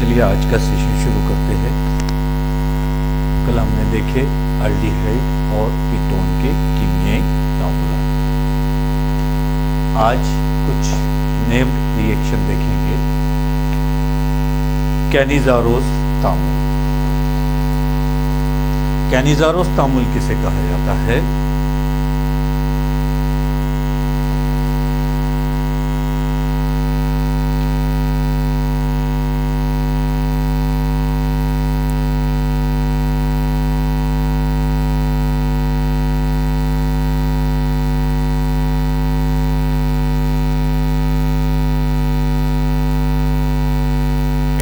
चलिए आज का सेशन शुरू करते हैं। कल हमने देखे एल्डिहाइड और कीटोन के कीमियाई फार्मूला। आज कुछ नेम्ड रिएक्शन देखेंगे। कैनिज़ारोस तामुल। कैनिज़ारोस तामुल किसे कहा जाता है?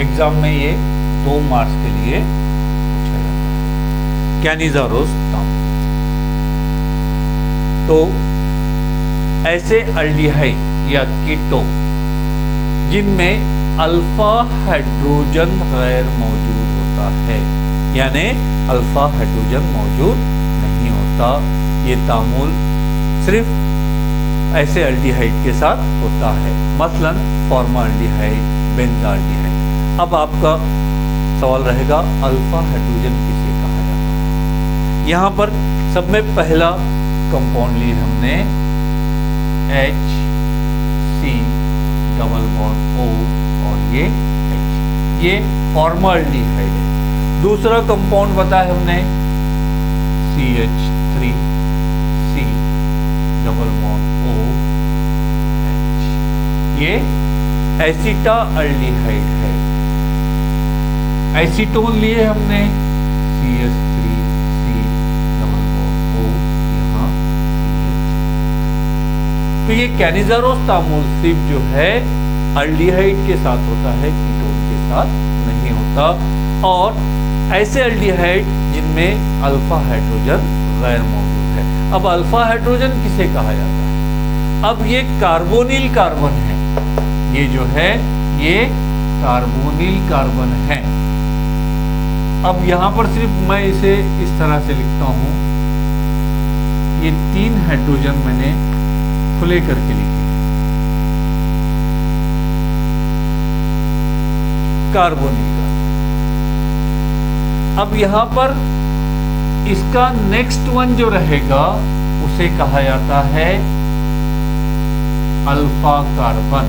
एग्जाम में ये 2 मार्क्स के लिए पूछा जाता है। कैनिज़ारोस तामुल। तो ऐसे एल्डिहाइड या कीटोन जिनमें अल्फा हाइड्रोजन गैर मौजूद होता है, यानी अल्फा हाइड्रोजन मौजूद नहीं होता, ये तामुल सिर्फ ऐसे एल्डिहाइड के साथ होता है, मसलन फॉर्माल्डिहाइड, बेंजाल्डिहाइड। अब आपका सवाल रहेगा अल्फा हाइड्रोजन किसे कहा जाता है? यहां पर सब में पहला कंपाउंड लिए हमने H C double bond O और ये H, ये फॉर्माल्डिहाइड है। दूसरा कंपाउंड बताया हमने CH3 C double bond O H, ये एसिटाल्डिहाइड है। एसीटोन लिए हमने CH3 C double bond O, यहाँ CH। तो ये कैनिज़ारोस तामुल सिर्फ जो है एल्डिहाइड के साथ होता है, कीटोन के साथ नहीं होता। और ऐसे एल्डिहाइड जिनमें अल्फा हाइड्रोजन गैर मौजूद है। अब अल्फा हाइड्रोजन किसे कहा जाता है? अब ये कार्बोनिल कार्बन है, ये जो है ये कार्बोनिल कार्बन है। अब यहां पर सिर्फ मैं इसे इस तरह से लिखता हूं, ये 3 हाइड्रोजन मैंने खुले करके लिखे, कार्बोनिल कार्बन। अब यहां पर इसका नेक्स्ट वन जो रहेगा उसे कहा जाता है अल्फा कार्बन।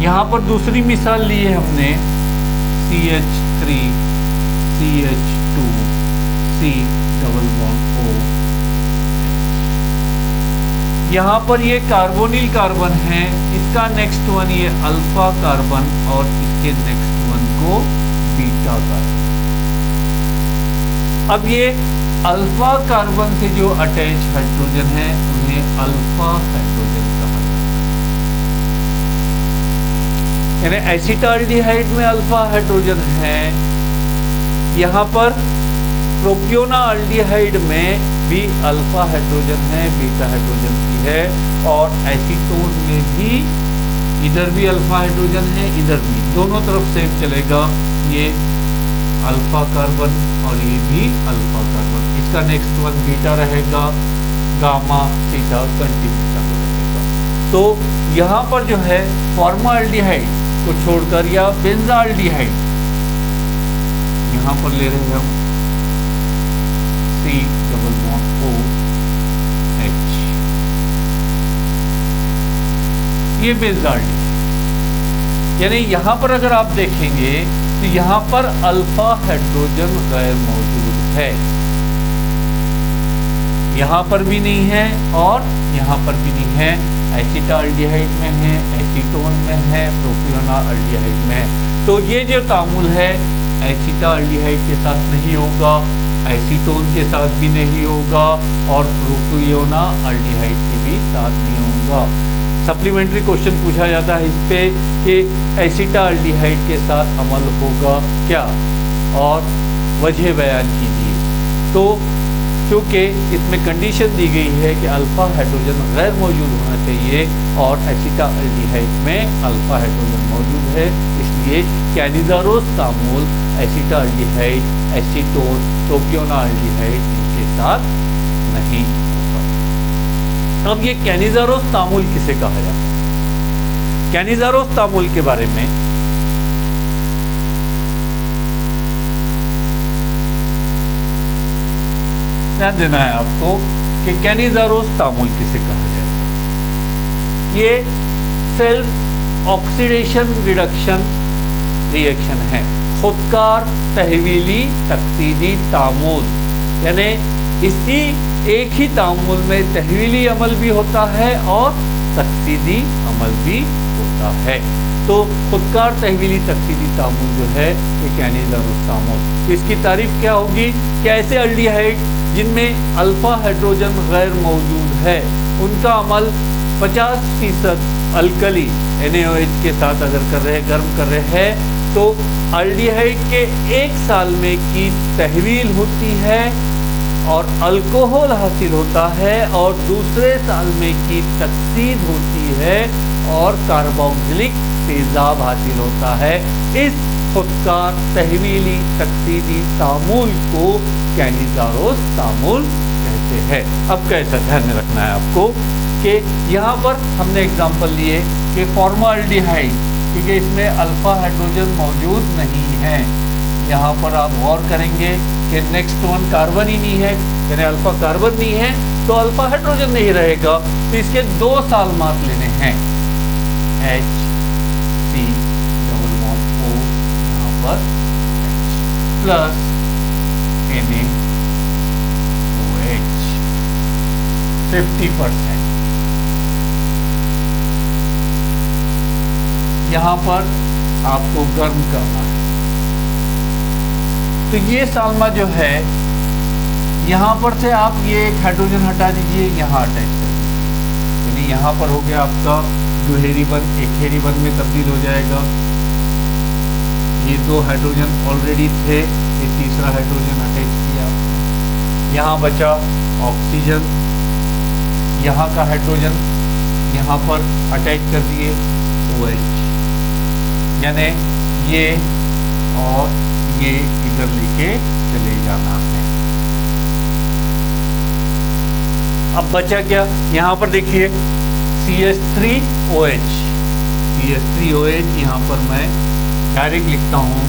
यहां पर दूसरी मिसाल ली है हमने CH3 CH2 C double bond O। यहां पर ये कार्बोनिल कार्बन है, इसका नेक्स्ट वन ये अल्फा कार्बन और इसके नेक्स्ट वन को बीटा कार्बन। अब ये अल्फा कार्बन से जो अटैच हाइड्रोजन है उन्हें अल्फा हाइड्रोजन कहा जाता है। यानी एसिटाल्डिहाइड में अल्फा हाइड्रोजन है, यहाँ पर प्रोपियोनाल्डिहाइड में भी अल्फा हाइड्रोजन है, बीटा हाइड्रोजन भी है। और एसीटोन में भी इधर भी अल्फा हाइड्रोजन है, इधर भी, दोनों तरफ से चलेगा। ये अल्फा कार्बन और ये भी अल्फा कार्बन, इसका नेक्स्ट वन बीटा रहेगा, गामा थीटा कंटिन्यू चालू रहेगा। तो यहाँ पर जो है फॉर्माल्डिहाइड को छोड़कर या बेंजाल्डिहाइड, यहां पर ले रहे हैं हम C double bond O H, ये बेंजाल्डिहाइड। यानी यहां पर अगर आप देखेंगे तो यहां पर अल्फा हाइड्रोजन गैर मौजूद है, यहां पर भी नहीं है और यहां पर भी नहीं है। एसिटाल्डिहाइड में है, एसीटोन में है, प्रोपियोनाल्डिहाइड में है। तो ये जो तामुल है एसिटाल्डिहाइड के साथ नहीं होगा, एसीटोन के साथ भी नहीं होगा और प्रोपियोनाल्डिहाइड के भी साथ नहीं होगा। सप्लीमेंट्री क्वेश्चन पूछा जाता है इस पे कि एसिटाल्डिहाइड के साथ अमल होगा क्या, और वजह बयान कीजिए। तो क्योंकि इसमें कंडीशन दी गई है कि अल्फा हाइड्रोजन गैर मौजूद होना चाहिए और एसिटाल्डिहाइड में अल्फा हाइड्रोजन मौजूद है, इसलिए कैनिज़ारोस तामुल एसिटाल्डिहाइड, एसीटोन, प्रोपियोनाल्डिहाइड इनके साथ नहीं होता। अब ये कैनिज़ारोस तामुल किसे कहा जाता है? कैनिज़ारोस तामुल के बारे में ध्यान देना है आपको कि कैनिज़ारोस तामुल किसे कहा जाएगा। ये सेल्फ ऑक्सीडेशन रिडक्शन रिएक्शन है, खुदकार तहवीली तकसीदी तामुल, यानी इसी एक ही तामुल में तहवीली अमल भी होता है और तकसीदी अमल भी होता है। तो खुदकार तहवीली तकसीदी तामुल जो है ये कैनिज़ारोस तामुल। इसकी तारीफ क्या होगी कि ऐसे अल्डिहाइड जिनमें अल्फा हाइड्रोजन गैर मौजूद है उनका अमल 50% अल्कली NaOH के साथ अगर कर रहे हैं, गर्म कर रहे हैं, तो अल्डिहाइड के एक साल में की तहवील होती है और अल्कोहल हासिल होता है और दूसरे साल में की तकसीद होती है और कार्बोक्सिलिक तेजाब हासिल होता है। इस खुदकार तहवीली तकसीदी तामुल को कैनिज़ारोस तामुल कहते हैं। अब कैसा ध्यान में रखना है आपको कि यहाँ पर हमने एग्जाम्पल लिए कि फॉर्माल्डिहाइड, क्योंकि इसमें अल्फा हाइड्रोजन मौजूद नहीं है। यहाँ पर आप गौर करेंगे कि नेक्स्ट वन कार्बन ही नहीं है, यानी अल्फा कार्बन नहीं है तो अल्फा हाइड्रोजन नहीं रहेगा, तो इसके 2 साल मार्क लेने हैं। HC डबल बॉन्ड O यहाँ पर H प्लस NaOH 50%। यहाँ पर आपको गर्म करना है, तो ये सालमा जो है यहाँ पर से आप ये एक हाइड्रोजन हटा दीजिए, यहाँ अटैच कर दीजिए, यानी यहाँ पर हो गया आपका दुहेरी बंध एक हेरी बंध में तब्दील हो जाएगा। ये 2 हाइड्रोजन ऑलरेडी थे, ये तीसरा हाइड्रोजन अटैच किया, यहाँ बचा ऑक्सीजन, यहाँ का हाइड्रोजन यहाँ पर अटैच कर दिए OH, यानी ये और ये इधर लेके चले जाना है। अब बचा क्या, यहाँ पर देखिए CH3OH, CH3OH यहाँ पर मैं डायरेक्ट लिखता हूँ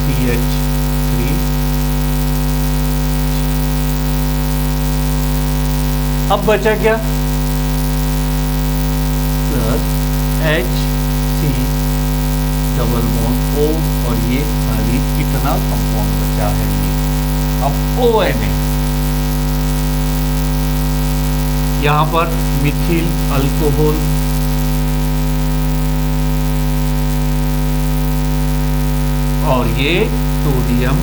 CH3। अब बचा क्या, plus HC double bond O और ये खाली कितना कंपाउंड बचा है ये। अब ONA, यहाँ पर मिथिल अल्कोहल, और ये सोडियम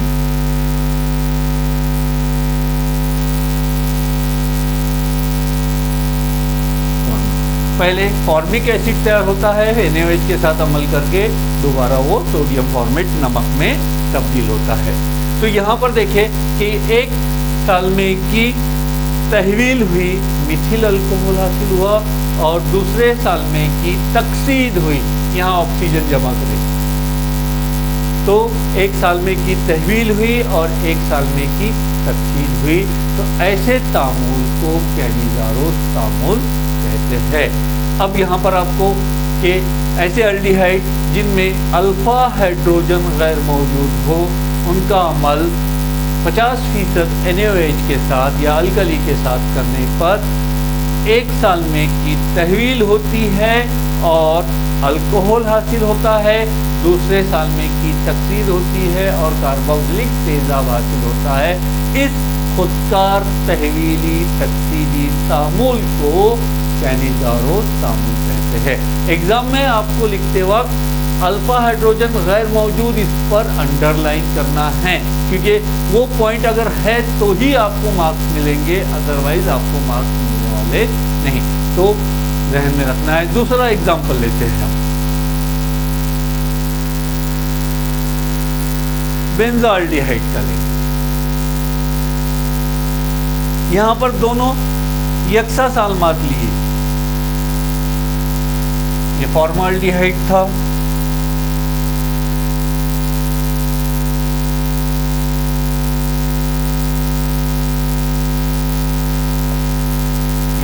पहले फॉर्मिक एसिड तैयार होता है NaOH के साथ अमल करके, दोबारा वो सोडियम फॉर्मेट नमक में तब्दील होता है। तो यहाँ पर देखें कि एक साल में की तहवील हुई, मिथिल अल्कोहल हासिल हुआ, और दूसरे साल में की तकसीद हुई, यहाँ ऑक्सीजन जमा करे, तो एक साल में की तहवील हुई और एक साल में की तकसीद हुई। तो ऐसे तामुल को कैनिज़ारोस तामुल कहते हैं। अब यहाँ पर आपको कि ऐसे अल्डिहाइड जिनमें अल्फा हाइड्रोजन गैर मौजूद हो उनका अमल 50% NaOH के साथ या अल्कली के साथ करने पर एक साल में की तहवील होती है और अल्कोहल हासिल होता है, दूसरे साल में की तकसीद होती है और कार्बोक्सिलिक तेजाब हासिल होता है। इस खुदकार तहवीली तकसीदी तामुल को कैनिज़ारोस तामुल कहते हैं। एग्जाम में आपको लिखते वक्त अल्फा हाइड्रोजन गैर मौजूद इस पर अंडरलाइन करना है, क्योंकि वो पॉइंट अगर है तो ही आपको मार्क्स मिलेंगे, अदरवाइज आपको मार्क्स मिलने वाले नहीं। तो ध्यान में रखना है। दूसरा एग्जाम्पल लेते हैं हम, बेंजाल्डिहाइड का लेंगे। यहां पर दोनों यकसा सालमात लिए, ये फॉर्माल्डिहाइड था,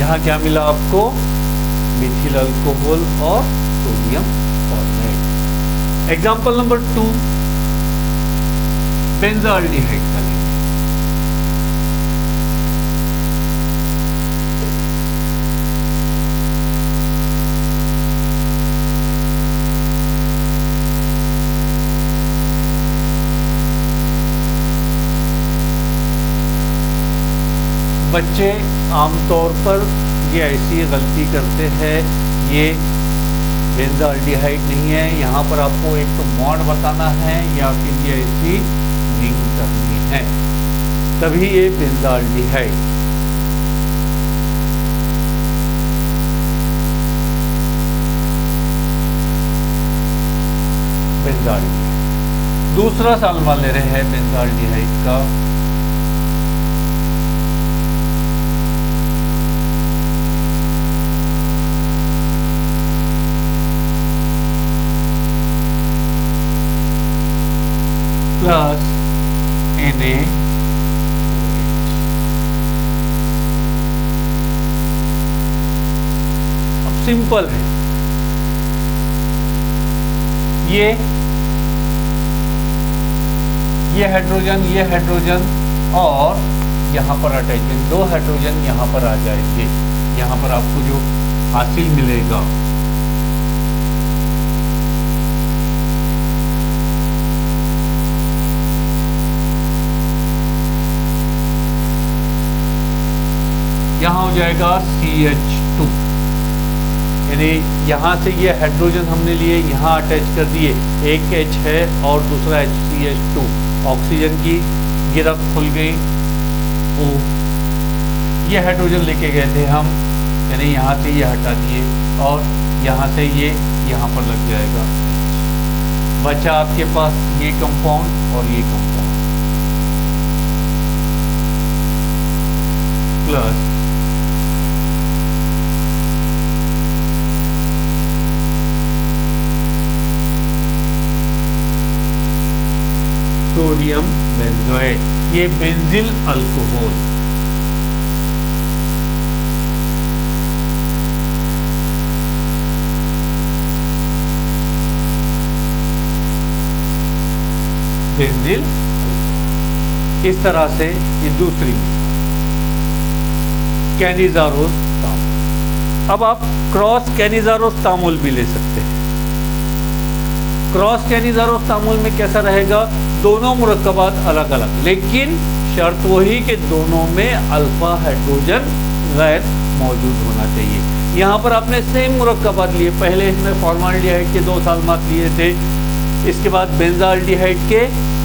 यहाँ क्या मिला आपको, मिथिल अल्कोहल और sodium format. Example number 2 benzaldehyde का लेंगे। बच्चे आमतौर पर ये ऐसी गलती करते हैं, ये बेंजाल्डिहाइड नहीं है। यहाँ पर आपको एक तो बॉन्ड बताना है या फिर ये ऐसी रिंग करनी है, तभी ये बेंजाल्डिहाइड। बेंजाल्डिहाइड दूसरा साल्मा ले रहे हैं बेंजाल्डिहाइड का। Plus Na। अब सिंपल है, ये हाइड्रोजन और यहाँ पर अटैचमेंट, दो हाइड्रोजन यहाँ पर आ जाएंगे। यहाँ पर आपको जो हासिल मिलेगा यहाँ हो जाएगा CH2, यानी यहाँ से ये हाइड्रोजन हमने लिए यहाँ अटैच कर दिए, एक H है और दूसरा HCH2, ऑक्सीजन की गिरफ्त खुल गई। ओ ये हाइड्रोजन लेके गए थे हम, यानी यहाँ से ये हटा दिए और यहाँ से ये यहाँ पर लग जाएगा। बचा आपके पास ये कंपाउंड और ये कंपाउंड, प्लस सोडियम बेंजोएट, ये बेंजिल अल्कोहल। बेंजिल इस तरह से ये दूसरी कैनिजारोस तामुल। अब आप क्रॉस कैनिजारोस तामुल भी ले सकते हैं। क्रॉस कैनिजारोस तामुल में कैसा रहेगा, दोनों मुरक्कबात अलग अलग, लेकिन शर्त वही कि दोनों में अल्फा हाइड्रोजन गैर मौजूद होना चाहिए। यहाँ पर आपने सेम मुरक्कबात लिए, पहले इसमें फॉर्माल्डिहाइड के 2 साल्मात लिए थे, इसके बाद बेंजाल्डिहाइड के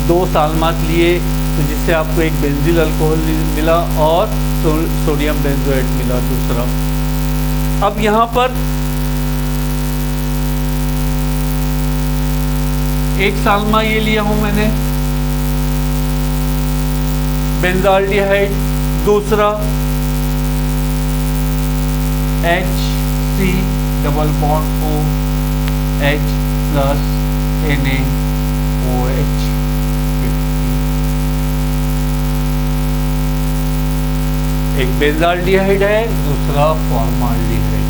2 साल्मात लिए, तो जिससे आपको एक बेंजिल अल्कोहल मिला और सोडियम बेंजोएट मिला दूसरा। अब यहाँ पर एक साल्मा ये लिया हूं मैंने बेंजाल्डिहाइड, दूसरा HC double bond O H plus NaOH। एक बेंजाल्डिहाइड है, दूसरा फॉर्माल्डिहाइड।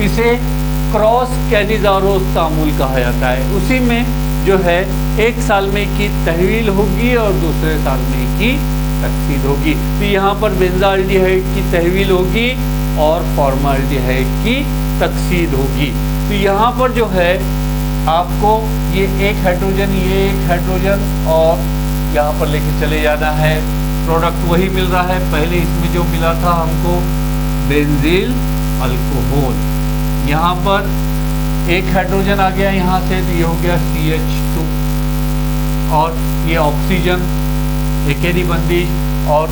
इसे क्रॉस कैनिजारोस तामुल कहा जाता है। उसी में जो है एक साल में की तहवील होगी और दूसरे साल में की तकसीद होगी। तो यहाँ पर बेंजाल्डिहाइड की तहवील होगी और फॉर्माल्डिहाइड की तकसीद होगी। तो यहाँ पर जो है आपको ये एक हाइड्रोजन, ये एक हाइड्रोजन और यहाँ पर लेके चले जाना है। प्रोडक्ट वही मिल रहा है, पहले इसमें जो मिला था हमको बेंजील अल्कोहल। यहाँ पर एक हाइड्रोजन आ गया यहाँ से, तो ये हो गया CH2 और ये ऑक्सीजन एकेडी बंदी, और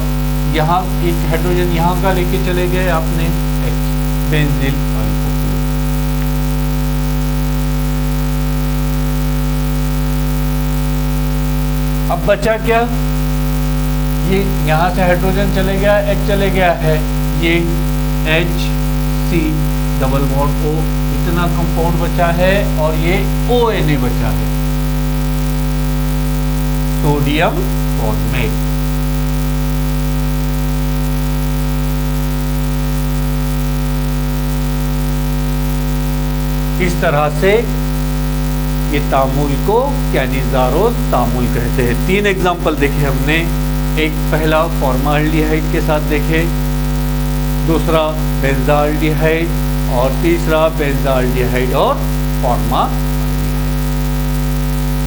यहाँ एक हाइड्रोजन यहाँ का लेके चले गए आपने H, बेंजील अल्कोहल। अब बचा क्या, ये यहाँ से हाइड्रोजन चले गया, H चले गया है, ये HC डबल बॉन्ड O, इतना कंपाउंड बचा है और ये ONA बचा है, सोडियम फॉर्मेट। इस तरह से ये तामुल को कैनिजारोस तामुल कहते हैं। 3 एग्जाम्पल देखे हमने, एक पहला फॉर्माल्डिहाइड के साथ देखे, दूसरा बेंजाल्डिहाइड और तीसरा बेंजाल्डिहाइड और फॉर्माल्डिहाइड।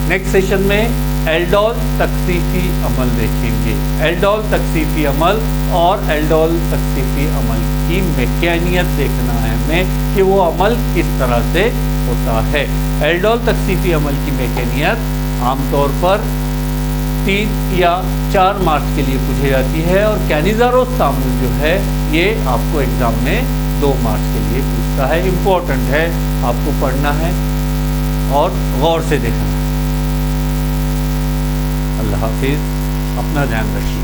नेक्स्ट सेशन में एल्डोल तकसीफी अमल देखेंगे। एल्डोल तकसीफी अमल और एल्डोल तकसीफी अमल की मैकेनियत देखना है हमें कि वो अमल किस तरह से होता है। एल्डोल तकसीफी अमल की मैकेनियत आमतौर पर 3 या 4 मार्क्स के लिए पूछी जाती है और कैनिज़ारोस तामुल जो है ये आपको एग्ज़ाम में 2 मार्क्स के लिए पूछता है। इम्पोर्टेंट है, आपको पढ़ना है और गौर से देखना है। अल्लाह हाफिज़, अपना ध्यान रखिए।